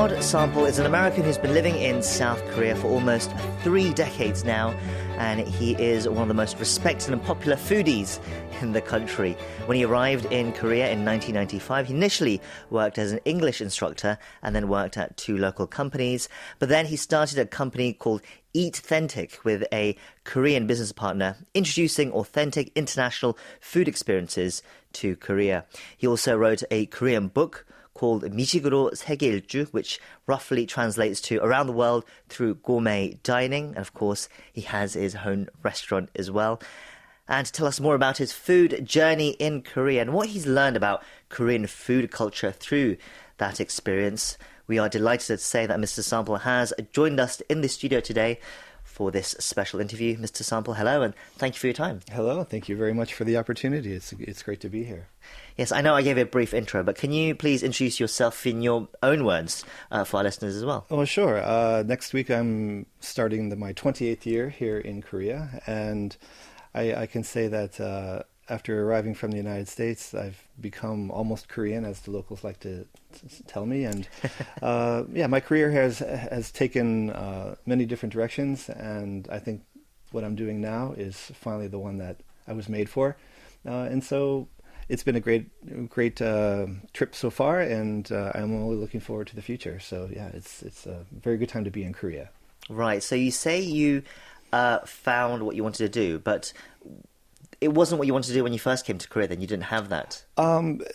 Todd Sample is an American who's been living in South Korea for almost 3 decades now, and he is one of the most respected and popular foodies in the country. When he arrived in Korea in 1995, he initially worked as an English instructor and then worked at 2 local companies. But then he started a company called Eathentic with a Korean business partner, introducing authentic international food experiences to Korea. He also wrote a Korean book called 미식으로 세계 일주, which roughly translates to around the world through gourmet dining. And of course, he has his own restaurant as well. And to tell us more about his food journey in Korea and what he's learned about Korean food culture through that experience, we are delighted to say that Mr. Sample has joined us in the studio today for this special interview. Mr. Sample, hello, and thank you for your time. Hello, thank you very much for the opportunity. It's great to be here. Yes, I know I gave you a brief intro, but can you please introduce yourself in your own words for our listeners as well? Oh, sure. Next week I'm starting my 28th year here in Korea, and I can say that after arriving from the United States, I've become almost Korean, as the locals like to tell me. And my career has taken many different directions, and I think what I'm doing now is finally the one that I was made for. And so it's been a great trip so far, and I'm only looking forward to the future. So yeah, it's a very good time to be in Korea. Right. So you say you found what you wanted to do, but it wasn't what you wanted to do when you first came to Korea. Then you didn't have that.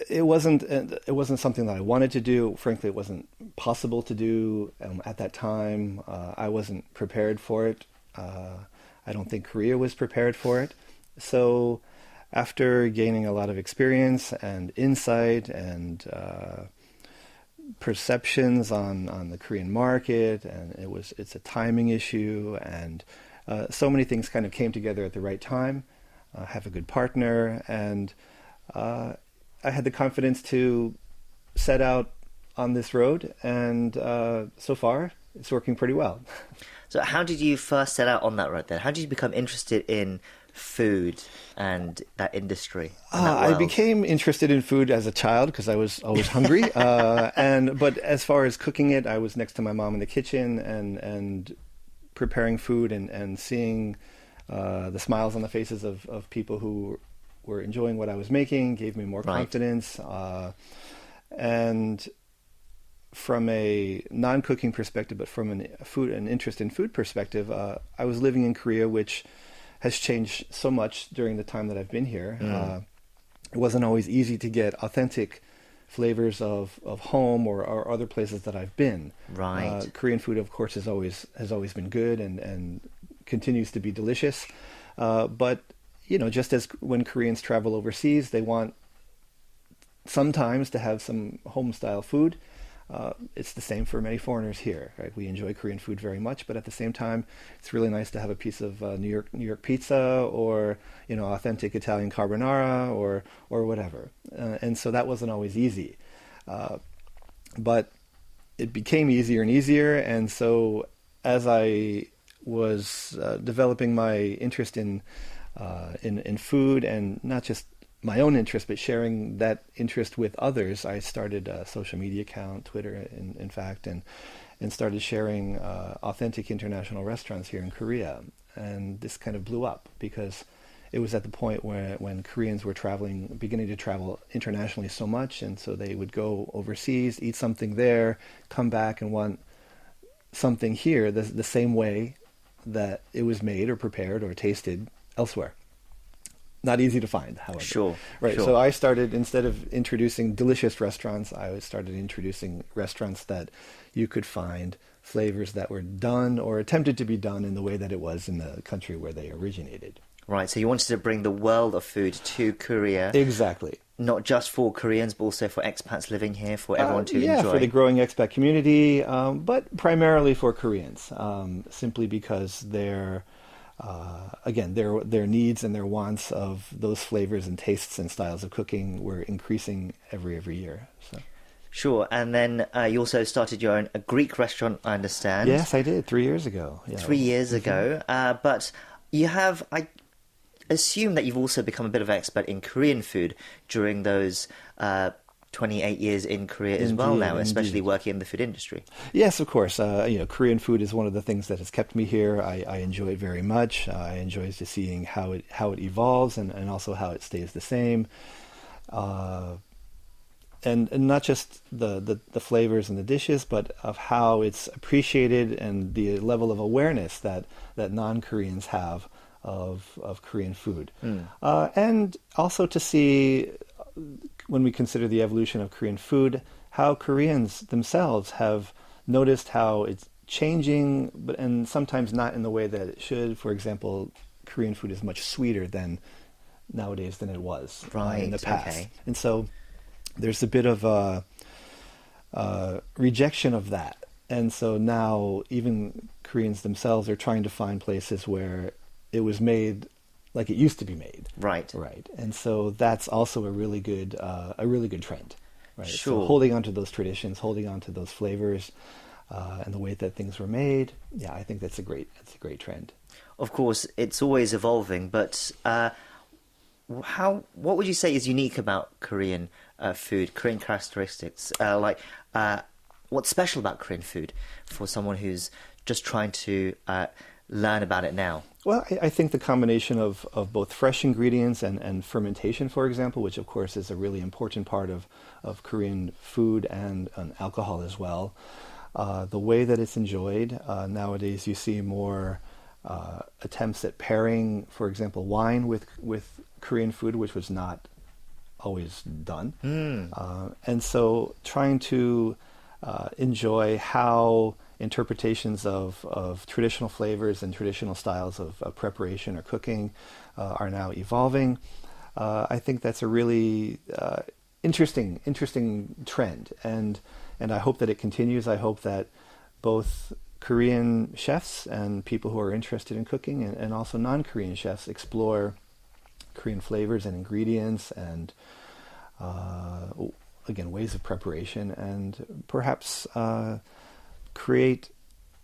It wasn't something that I wanted to do. Frankly, it wasn't possible to do at that time. I wasn't prepared for it. I don't think Korea was prepared for it. So after gaining a lot of experience and insight and perceptions on the Korean market, and it's a timing issue, and so many things kind of came together at the right time. Have a good partner, and I had the confidence to set out on this road, and so far it's working pretty well. So how did you first set out on that road then? How did you become interested in food and that industry? I became interested in food as a child because I was always hungry. But as far as cooking it, I was next to my mom in the kitchen and preparing food and seeing the smiles on the faces of people who were enjoying what I was making gave me more confidence. And from a non-cooking perspective, but from an interest in food perspective, I was living in Korea, which has changed so much during the time that I've been here. It wasn't always easy to get authentic flavors of home or other places that I've been. Right. Korean food, of course, has always been good and continues to be delicious. But just as when Koreans travel overseas, they want sometimes to have some home style food. It's the same for many foreigners here, right? We enjoy Korean food very much, but at the same time, it's really nice to have a piece of New York pizza or authentic Italian carbonara or whatever. And so that wasn't always easy, but it became easier and easier. And so as I was developing my interest in food, and not just my own interest, but sharing that interest with others, I started a social media account, Twitter, in fact, and started sharing authentic international restaurants here in Korea. And this kind of blew up because it was at the point when Koreans were beginning to travel internationally so much, and so they would go overseas, eat something there, come back and want something here the same way that it was made or prepared or tasted elsewhere. Not easy to find, however. Sure. Right. Sure. So I started, instead of introducing delicious restaurants, I started introducing restaurants that you could find flavors that were done or attempted to be done in the way that it was in the country where they originated. Right. So you wanted to bring the world of food to Korea. Exactly. Not just for Koreans, but also for expats living here, for everyone to enjoy. Yeah, for the growing expat community, but primarily for Koreans, simply because their needs and their wants of those flavors and tastes and styles of cooking were increasing every year. So. Sure, and then you also started your own Greek restaurant, I understand. Yes, I did, 3 years ago. Yeah. 3 years ago, but you have, I assume that you've also become a bit of an expert in Korean food during those 28 years in Korea as well now, especially working in the food industry. Yes, of course. Korean food is one of the things that has kept me here. I enjoy it very much. I enjoy just seeing how it evolves and also how it stays the same. And not just the flavors and the dishes, but of how it's appreciated and the level of awareness that non-Koreans have of Korean food. And also to see, when we consider the evolution of Korean food, how Koreans themselves have noticed how it's changing, and sometimes not in the way that it should. For example, Korean food is much sweeter nowadays than it was in the past. Okay. And so there's a bit of a rejection of that. And so now even Koreans themselves are trying to find places where it was made like it used to be made. Right. And so that's also a really good trend. Right. Sure. So holding on to those traditions, holding on to those flavors, and the way that things were made. Yeah, I think that's a great trend. Of course, it's always evolving, but what would you say is unique about Korean food, Korean characteristics? What's special about Korean food for someone who's just trying to learn about it now? Well, I think the combination of both fresh ingredients and fermentation, for example, which of course is a really important part of Korean food and alcohol as well. The way that it's enjoyed, nowadays you see more attempts at pairing, for example, wine with Korean food, which was not always done. And so trying to enjoy how interpretations of traditional flavors and traditional styles of preparation or cooking are now evolving. I think that's a really interesting trend, and I hope that it continues. I hope that both Korean chefs and people who are interested in cooking and also non-Korean chefs explore Korean flavors and ingredients and again, ways of preparation, and perhaps create,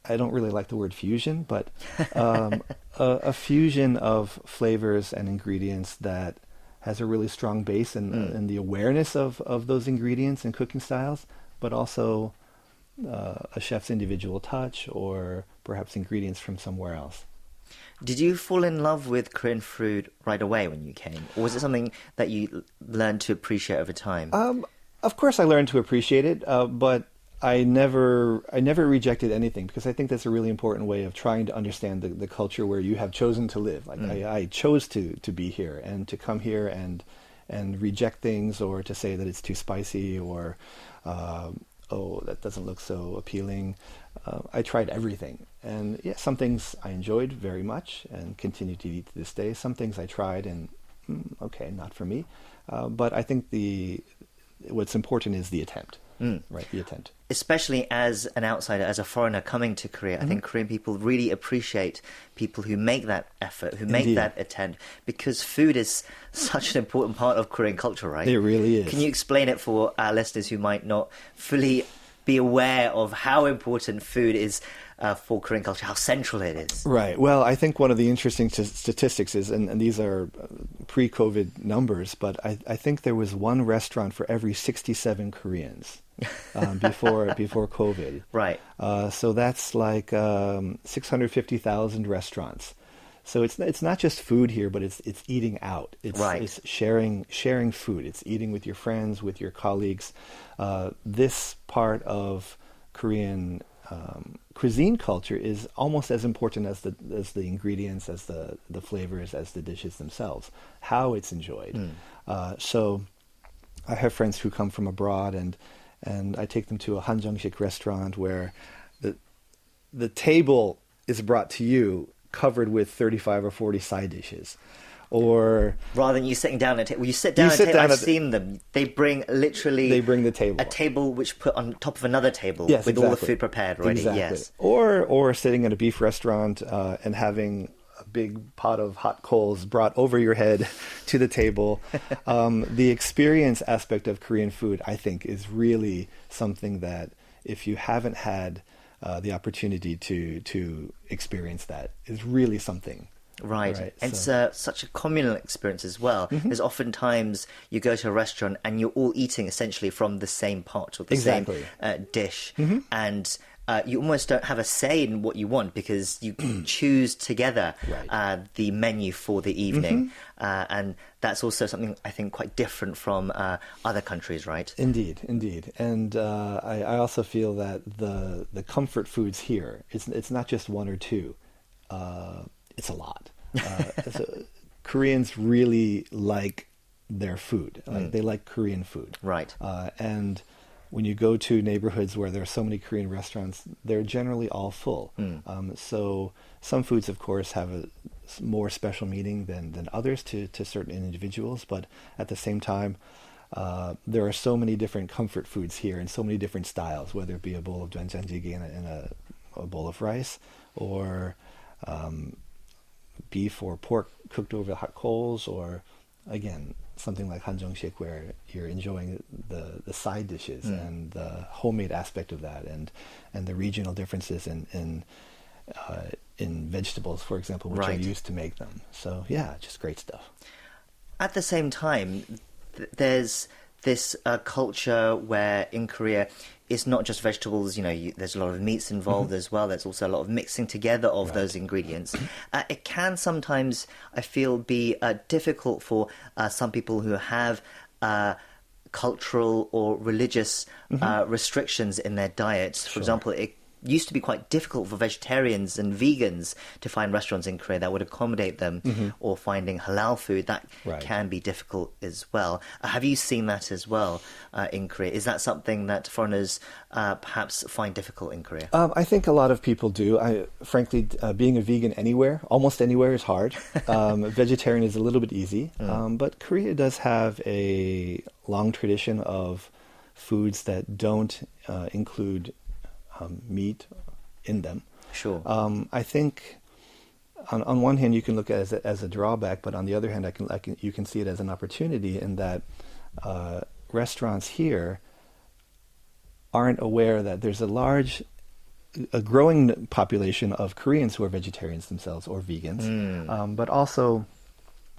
I don't really like the word fusion, but a fusion of flavors and ingredients that has a really strong base in the awareness of those ingredients and cooking styles, but also a chef's individual touch or perhaps ingredients from somewhere else. Did you fall in love with Korean food right away when you came? Or was it something that you learned to appreciate over time? Of course I learned to appreciate it, but I never rejected anything, because I think that's a really important way of trying to understand the culture where you have chosen to live. Like I chose to be here, and to come here and reject things, or to say that it's too spicy, or that doesn't look so appealing. I tried everything, and yeah, some things I enjoyed very much and continue to eat to this day. Some things I tried and okay, not for me. But I think what's important is the attempt. Right, the attempt. Especially as an outsider, as a foreigner coming to Korea, I think Korean people really appreciate people who make that effort, who make that attempt, because food is such an important part of Korean culture, right? It really is. Can you explain it for our listeners who might not fully be aware of how important food is for Korean culture, how central it is? Right. Well, I think one of the interesting statistics is, and these are pre-COVID numbers, but I think there was one restaurant for every 67 Koreans before COVID. Right. So that's like 650,000 restaurants. So it's not just food here, but it's eating out. It's sharing food. It's eating with your friends, with your colleagues. This part of Korean cuisine culture is almost as important as the ingredients, as the flavors, as the dishes themselves. How it's enjoyed. So I have friends who come from abroad, and I take them to a 한정식 restaurant where the table is brought to you covered with 35 or 40 side dishes. Or rather than you sitting down at a table, you sit down at a table. I've seen them. They bring the table. A table which put on top of another table with all the food prepared already. Exactly. Yes. Or sitting at a beef restaurant and having a big pot of hot coals brought over your head to the table. The experience aspect of Korean food, I think, is really something that if you haven't had the opportunity to experience that, is really something Right. Right, And so- it's such a communal experience as well. There's oftentimes you go to a restaurant and you're all eating essentially from the same pot or the Exactly. same dish. And you almost don't have a say in what you want because you choose together Right. the menu for the evening. And that's also something I think quite different from other countries, right? Indeed, indeed. And I also feel that the comfort foods here, it's not just one or two. It's a lot. So Koreans really like their food. Like they like Korean food. Right. And when you go to neighborhoods where there are so many Korean restaurants, they're generally all full. So some foods, of course, have a more special meaning than others to certain individuals. But at the same time, there are so many different comfort foods here and so many different styles, whether it be a bowl of doenjanjjigae and a bowl of rice, or beef or pork cooked over hot coals, or again something like hanjeongshik where you're enjoying the side dishes and the homemade aspect of that, and the regional differences in vegetables, for example, which are Right. used to make them. So yeah, just great stuff. At the same time, there's this culture where in Korea it's not just vegetables, there's a lot of meats involved as well. There's also a lot of mixing together of those ingredients. It can sometimes, I feel, be difficult for some people who have cultural or religious restrictions in their diets. For example, it used to be quite difficult for vegetarians and vegans to find restaurants in Korea that would accommodate them, or finding halal food. That Right. can be difficult as well. Have you seen that as well in Korea? Is that something that foreigners perhaps find difficult in Korea? I think a lot of people do. Frankly, being a vegan anywhere, almost anywhere, is hard. Vegetarian is a little bit easy. But Korea does have a long tradition of foods that don't include meat in them. Sure. I think on one hand you can look at it as a drawback, but on the other hand you can see it as an opportunity in that restaurants here aren't aware that there's a growing population of Koreans who are vegetarians themselves or vegans, but also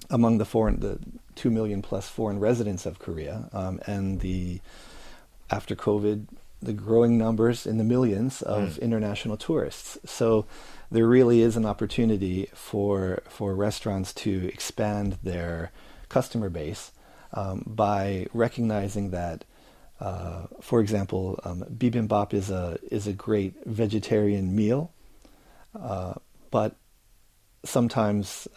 among the 2 million plus foreign residents of Korea, and after COVID, the growing numbers in the millions of international tourists. So there really is an opportunity for restaurants to expand their customer base by recognizing that, for example, bibimbap is a great vegetarian meal, but sometimes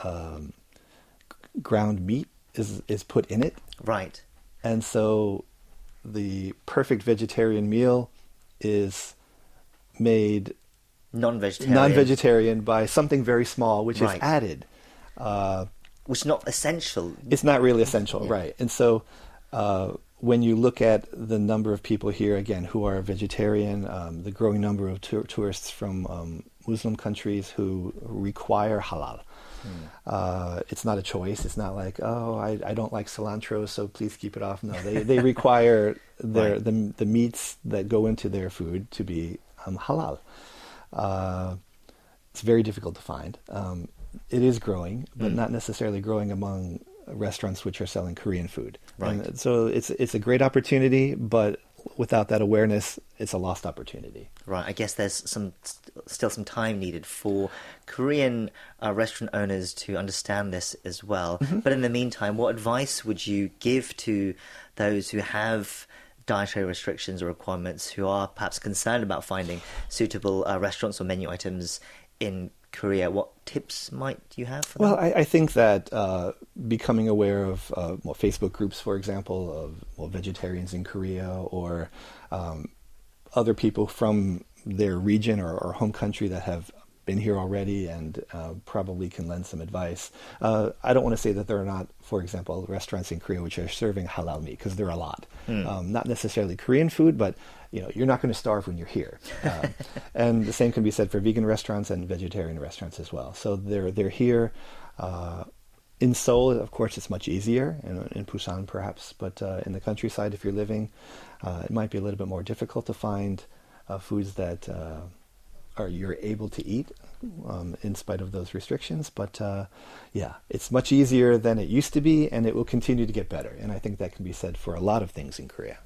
ground meat is put in it. Right. And so the perfect vegetarian meal is made non-vegetarian by something very small, which is Right. added. Which is not essential. It's not really essential, right? And so when you look at the number of people here, again, who are vegetarian, the growing number of tourists from Muslim countries who require halal. It's not a choice. It's not like, I don't like cilantro, so please keep it off. No, they require the meats that go into their food to be halal. It's very difficult to find. It is growing, but not necessarily growing among restaurants which are selling Korean food. Right. And so it's a great opportunity, but without that awareness, it's a lost opportunity. Right. I guess there's still some time needed for Korean restaurant owners to understand this as well. But in the meantime, what advice would you give to those who have dietary restrictions or requirements, who are perhaps concerned about finding suitable restaurants or menu items in Korea? What tips might you have for them? Well, I think that becoming aware of Facebook groups, for example, of vegetarians in Korea, or other people from their region or home country that have been here already and probably can lend some advice. I don't want to say that there are not, for example, restaurants in Korea which are serving halal meat, because there are a lot. Not necessarily Korean food, but you're not going to starve when you're here. And the same can be said for vegan restaurants and vegetarian restaurants as well. So they're here. In Seoul, of course, it's much easier, in Busan perhaps, but in the countryside, if you're living, it might be a little bit more difficult to find foods that or you're able to eat in spite of those restrictions. But yeah, it's much easier than it used to be, and it will continue to get better. And I think that can be said for a lot of things in Korea.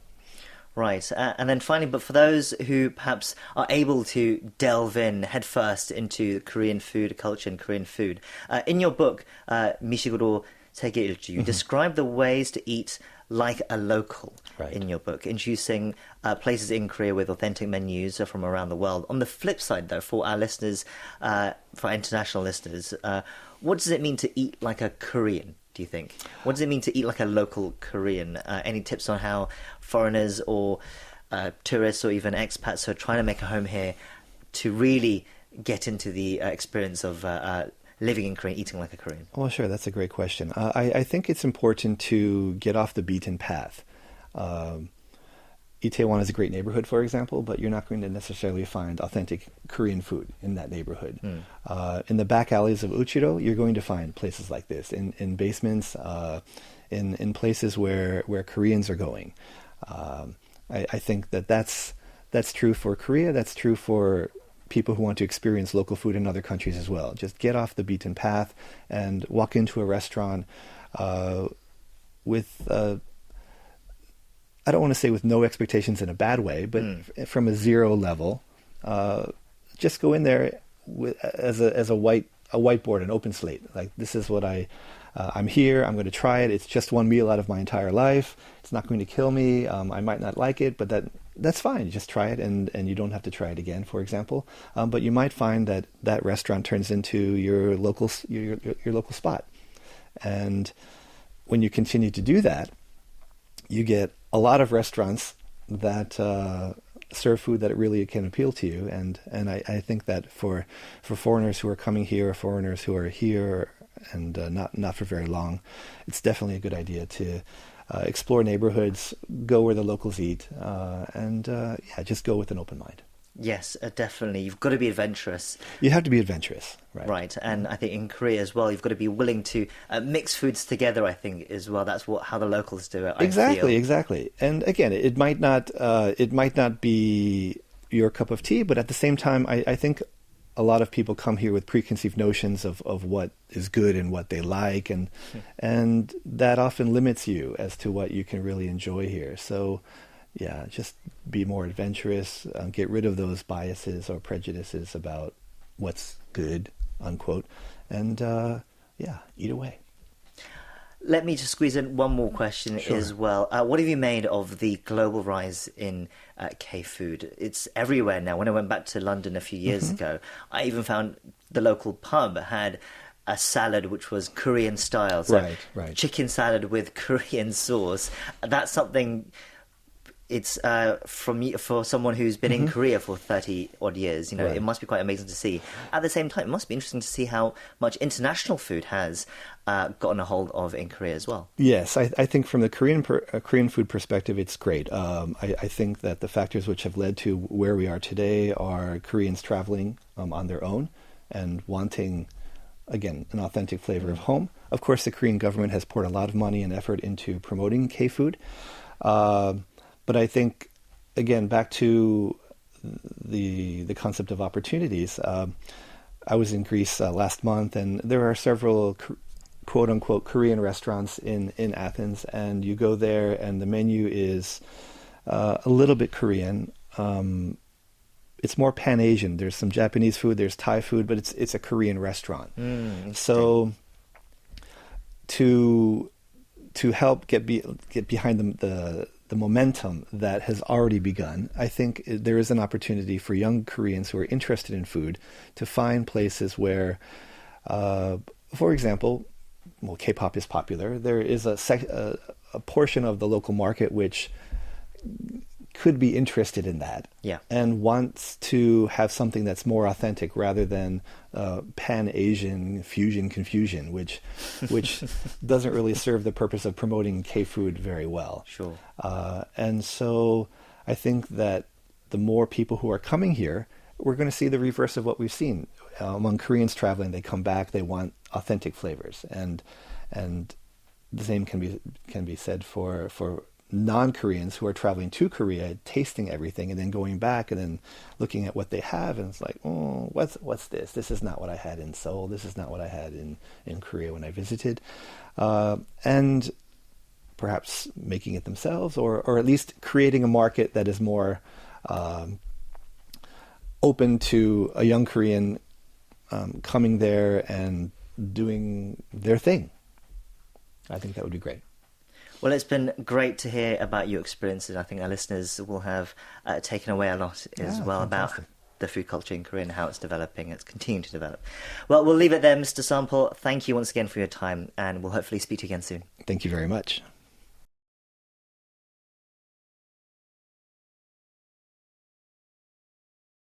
Right. And then finally, but for those who perhaps are able to delve in headfirst into Korean food culture and Korean food, in your book, 미식으로 세계 일주, you describe the ways to eat like a local in your book, introducing places in Korea with authentic menus from around the world. On the flip side, though, for our listeners, for our international listeners, what does it mean to eat like a Korean? Do you think? What does it mean to eat like a local Korean? Any tips on how foreigners or tourists or even expats who are trying to make a home here to really get into the experience of living in Korea, eating like a Korean? Well, sure, that's a great question. I think it's important to get off the beaten path. Itaewon is a great neighborhood, for example, but you're not going to necessarily find authentic Korean food in that neighborhood. In the back alleys of Uchiro, you're going to find places like this, in basements, in places where Koreans are going. I think that's true for Korea. That's true for people who want to experience local food in other countries as well. Just get off the beaten path and walk into a restaurant with I don't want to say with no expectations in a bad way, but from a zero level, just go in there as a whiteboard, an open slate. Like, this is what I'm here. I'm going to try it. It's just one meal out of my entire life. It's not going to kill me. I might not like it, but that's fine. You just try it, and you don't have to try it again, for example. But you might find that restaurant turns into your local spot, and when you continue to do that, you get a lot of restaurants that serve food that really can appeal to you, and I think that for foreigners who are coming here, foreigners who are here and not for very long, it's definitely a good idea to explore neighborhoods, go where the locals eat, and just go with an open mind. Yes, definitely. You've got to be adventurous. You have to be adventurous, right? Right, and I think in Korea as well, you've got to be willing to mix foods together, I think, as well. That's how the locals do it, Exactly. And again, it might not be your cup of tea, but at the same time, I think a lot of people come here with preconceived notions of what is good and what they like, and that often limits you as to what you can really enjoy here. So yeah, just be more adventurous, get rid of those biases or prejudices about what's good, unquote, and eat away. Let me just squeeze in one more question as well. What have you made of the global rise in K-food? It's everywhere now. When I went back to London a few years ago, I even found the local pub had a salad which was Korean style. So right. Chicken salad with Korean sauce. That's something... It's for someone who's been in Korea for 30 odd years, it must be quite amazing to see. At the same time, it must be interesting to see how much international food has gotten a hold of in Korea as well. Yes, I think from the Korean food perspective, it's great. I think that the factors which have led to where we are today are Koreans traveling on their own and wanting, again, an authentic flavor of home. Of course, the Korean government has poured a lot of money and effort into promoting K-food. But I think, again, back to the concept of opportunities. I was in Greece last month, and there are several quote-unquote Korean restaurants in Athens, and you go there, and the menu is a little bit Korean. It's more Pan-Asian. There's some Japanese food, there's Thai food, but it's a Korean restaurant. So to help get behind the momentum that has already begun, I think there is an opportunity for young Koreans who are interested in food to find places where, for example, K-pop is popular. There is a portion of the local market which could be interested in that, and wants to have something that's more authentic rather than Pan-Asian fusion confusion, which doesn't really serve the purpose of promoting K-food very well. Sure. And so I think that the more people who are coming here, we're going to see the reverse of what we've seen. Among Koreans traveling, they come back, they want authentic flavors, and the same can be said for non-Koreans who are traveling to Korea, tasting everything, and then going back and then looking at what they have, and it's like, oh, what's this? This is not what I had in Seoul. This is not what I had in Korea when I visited, and perhaps making it themselves, or at least creating a market that is more open to a young Korean coming there and doing their thing. I think that would be great. Well, it's been great to hear about your experiences. I think our listeners will have taken away a lot as well fantastic. about the food culture in Korea and how it's developing. It's continuing to develop. Well, we'll leave it there, Mr. Sample. Thank you once again for your time, and we'll hopefully speak to you again soon. Thank you very much.